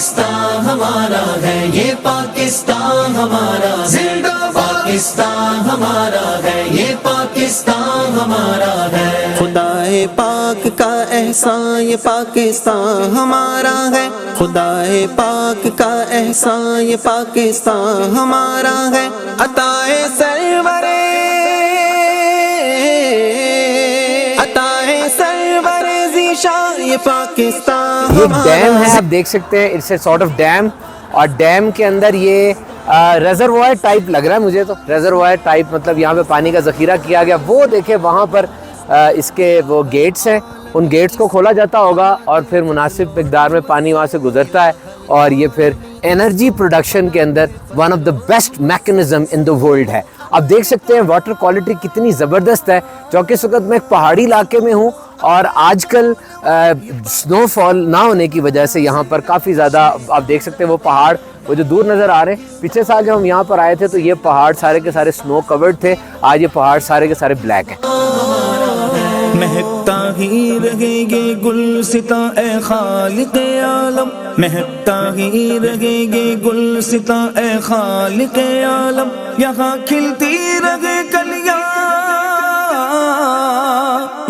پاکستان ہمارا ہے، یہ پاکستان ہمارا ہے، پاکستان ہمارا ہے، یہ پاکستان ہمارا ہے۔ خدائے پاک کا احسان یہ پاکستان ہمارا ہے، خدائے پاک کا احسان یہ پاکستان ہمارا ہے، عطائے سرور ذیشان یہ پاکستان یہ ہمارا ڈیم ہے، آپ دیکھ سکتے ہیں، it's a sort of dam, اور ڈیم کے اندر یہ ریزروائر ٹائپ لگ رہا ہے مجھے تو، ریزروائر ٹائپ مطلب یہاں پہ پانی کا ذخیرہ کیا گیا۔ وہ دیکھیں وہاں پر اس کے وہ گیٹس ہیں، ان گیٹس کو کھولا جاتا ہوگا اور پھر مناسب مقدار میں پانی وہاں سے گزرتا ہے، اور یہ پھر انرجی پروڈکشن کے اندر one of the best mechanism in the world ہے۔ آپ دیکھ سکتے ہیں واٹر کوالٹی کتنی زبردست ہے، چونکہ اس وقت میں ایک پہاڑی علاقے میں ہوں، اور آج کل سنو فال نہ ہونے کی وجہ سے یہاں پر کافی زیادہ آپ دیکھ سکتے ہیں وہ پہاڑ وہ جو دور نظر آ رہے ہیں۔ پچھلے سال جب ہم یہاں پر آئے تھے تو یہ پہاڑ سارے کے سارے سنو کورڈ تھے، آج یہ پہاڑ سارے کے سارے بلیک ہیں۔ مہکتا ہی رہے گے گلستاں اے خالق عالم، مہکتا ہی رہے گے گلستاں اے خالق عالم، یہاں کھلتی رہے کلیاں،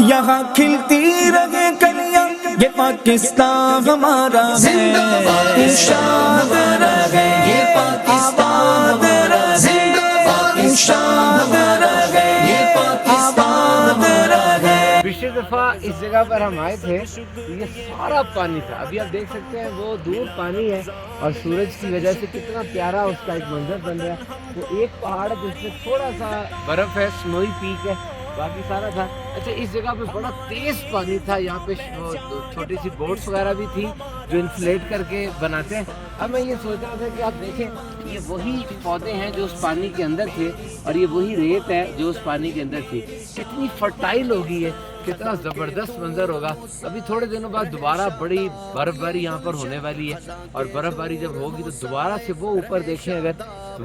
یہاں کھلتی رہے کلیاں، یہ پاکستان ہمارا ہے، پاکستان رہے، یہ پاکستان رہے، پاکستان رہے، یہ پاکستان رہے۔ پچھلی دفعہ اس جگہ پر ہم آئے تھے تو یہ سارا پانی تھا، ابھی آپ دیکھ سکتے ہیں وہ دور پانی ہے، اور سورج کی وجہ سے کتنا پیارا اس کا ایک منظر بن رہا ہے۔ وہ ایک پہاڑ ہے جس میں تھوڑا سا برف ہے، سنوئی پیک ہے، باقی سارا تھا۔ اچھا اس جگہ پہ بڑا تیز پانی تھا، یہاں پہ چھوٹی سی بوٹس وغیرہ بھی تھی جو انفلیٹ کر کے بناتے ہیں۔ اب میں یہ سوچ رہا تھا کہ آپ دیکھیں یہ وہی پودے ہیں جو اس پانی کے اندر تھے، اور یہ وہی ریت ہے جو اس پانی کے اندر تھی، کتنی فرٹائل ہوگی ہے، کتنا زبردست منظر ہوگا۔ ابھی تھوڑے دنوں بعد دوبارہ بڑی برف باری یہاں پر ہونے والی ہے، اور برف باری جب ہوگی تو دوبارہ سے وہ اوپر دیکھیں اگر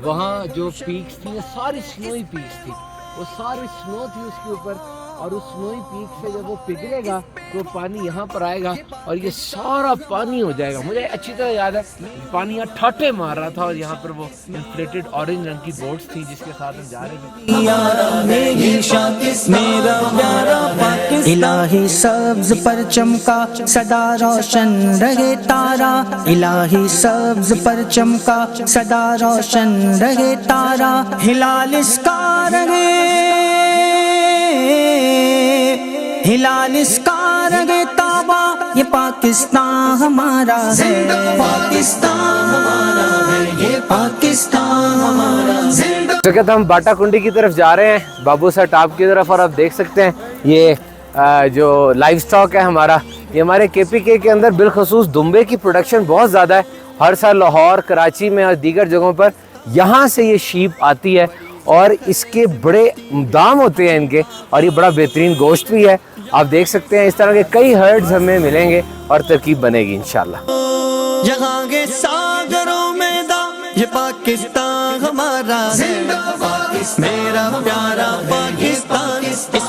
وہاں جو پیکس تھی وہ ساری سنوئی پیکس تھی، وہ ساری سنو تھی اس کے اوپر، اور اس سنوئی پیک سے جب وہ پگھلے گا تو پانی یہاں پر آئے گا اور یہ سارا پانی ہو جائے گا۔ مجھے اچھی طرح یاد ہے پانی یہاں ٹھاٹے مار رہا تھا، اور یہاں پر وہ انفلیٹڈ اورنج رنگ کی بوٹس تھی جس کے ساتھ ہم جا رہے تھے۔ الہی سبز پرچم کا صدا روشن رہے تارا، الہی سبز پرچم کا صدا روشن رہے تارا، ہلال اس کا رہے، ہلال اس کا رہے تابا، یہ پاکستان ہمارا ہے، پاکستان ہمارا ہے، یہ پاکستان ہمارا ہے۔ اس وقت ہم باٹا کنڈی کی طرف جا رہے ہیں، بابو سر ٹاپ کی طرف، اور آپ دیکھ سکتے ہیں یہ جو لائف سٹاک ہے ہمارا، یہ ہمارے کے پی کے اندر بالخصوص دمبے کی پروڈکشن بہت زیادہ ہے۔ ہر سال لاہور، کراچی میں اور دیگر جگہوں پر یہاں سے یہ شیپ آتی ہے، اور اس کے بڑے دام ہوتے ہیں ان کے، اور یہ بڑا بہترین گوشت بھی ہے۔ آپ دیکھ سکتے ہیں اس طرح کے کئی ہرڈز ہمیں ملیں گے اور ترکیب بنے گی انشاءاللہ۔ یہاں کے ساگروں میں دا یہ پاکستان ہمارا ہے، میرا پیارا پاکستان، اس پر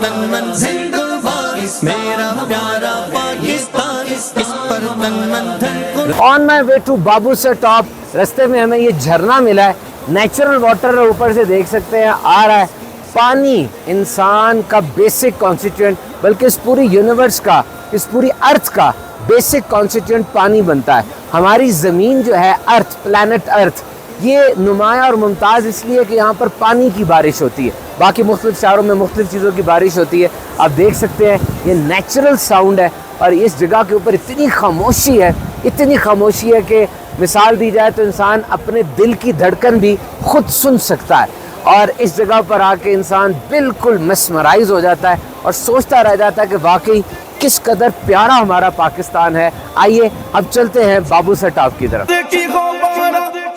تن من دھن قربان، میرا پیارا پاکستان، اس پر تن من دھن قربان۔ آن مائی way to Babu sir top, رستے میں ہمیں یہ جھرنا ملا ہے، نیچرل واٹر اوپر سے دیکھ سکتے ہیں آ رہا ہے۔ پانی انسان کا بیسک کانسٹیٹوئنٹ، بلکہ اس پوری یونیورس کا، اس پوری ارتھ کا بیسک کانسٹیٹوئنٹ پانی بنتا ہے۔ ہماری زمین جو ہے ارتھ، پلانٹ ارتھ، یہ نمایاں اور ممتاز اس لیے کہ یہاں پر پانی کی بارش ہوتی ہے، باقی مختلف شہروں میں مختلف چیزوں کی بارش ہوتی ہے۔ آپ دیکھ سکتے ہیں یہ نیچرل ساؤنڈ ہے، اور اس جگہ کے اوپر اتنی خاموشی ہے، اتنی خاموشی ہے کہ مثال دی جائے تو انسان اپنے دل کی دھڑکن بھی خود سن سکتا ہے، اور اس جگہ پر آ کے انسان بالکل مسمرائز ہو جاتا ہے اور سوچتا رہ جاتا ہے کہ واقعی کس قدر پیارا ہمارا پاکستان ہے۔ آئیے اب چلتے ہیں بابو سر ٹاپ کی طرف۔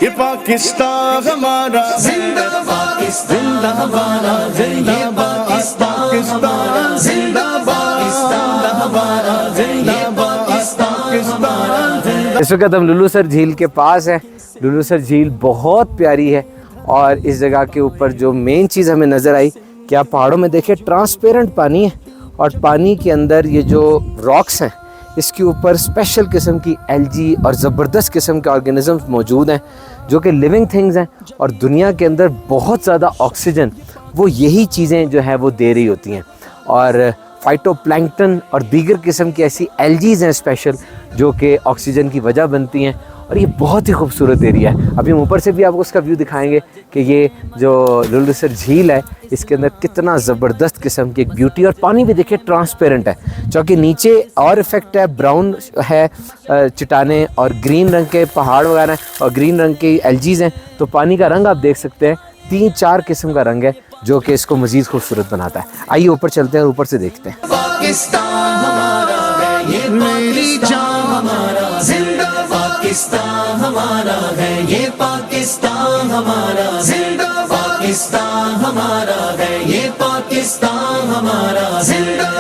یہ پاکستان ہمارا، زندہ پاکستان ہمارا، زندہ پاکستان، زندہ پاکستان ہمارا، زندہ پاکستان۔ اس وقت ہم لولو سر جھیل کے پاس ہیں۔ لولو سر جھیل بہت پیاری ہے، اور اس جگہ کے اوپر جو مین چیز ہمیں نظر آئی کہ آپ پہاڑوں میں دیکھیں ٹرانسپیرنٹ پانی ہے، اور پانی کے اندر یہ جو راکس ہیں اس کے اوپر اسپیشل قسم کی الجی اور زبردست قسم کے آرگینزمز موجود ہیں جو کہ لیونگ تھنگز ہیں، اور دنیا کے اندر بہت زیادہ آکسیجن وہ یہی چیزیں جو ہے وہ دے رہی ہوتی ہیں، اور فائٹو پلانکٹن اور دیگر قسم کی ایسی الجیز ہیں اسپیشل جو کہ آکسیجن کی وجہ بنتی ہیں، اور یہ بہت ہی خوبصورت ایریا ہے۔ ابھی ہم اوپر سے بھی آپ کو اس کا ویو دکھائیں گے کہ یہ جو لولوسر جھیل ہے اس کے اندر کتنا زبردست قسم کی ایک بیوٹی، اور پانی بھی دیکھیں ٹرانسپیرنٹ ہے، چونکہ نیچے اور افیکٹ ہے، براؤن ہے چٹانیں اور گرین رنگ کے پہاڑ وغیرہ ہیں اور گرین رنگ کی الجیز ہیں، تو پانی کا رنگ آپ دیکھ سکتے ہیں 3-4 قسم کا رنگ ہے جو کہ اس کو مزید خوبصورت بناتا ہے۔ آئیے اوپر چلتے ہیں اور اوپر سے دیکھتے ہیں۔ پاکستان ہمارا ہے یہ میری جان ہمارا زندہ پاکستان ہمارا ہے یہ پاکستان ہمارا زندہ پاکستان ہمارا ہے یہ پاکستان ہمارا زندہ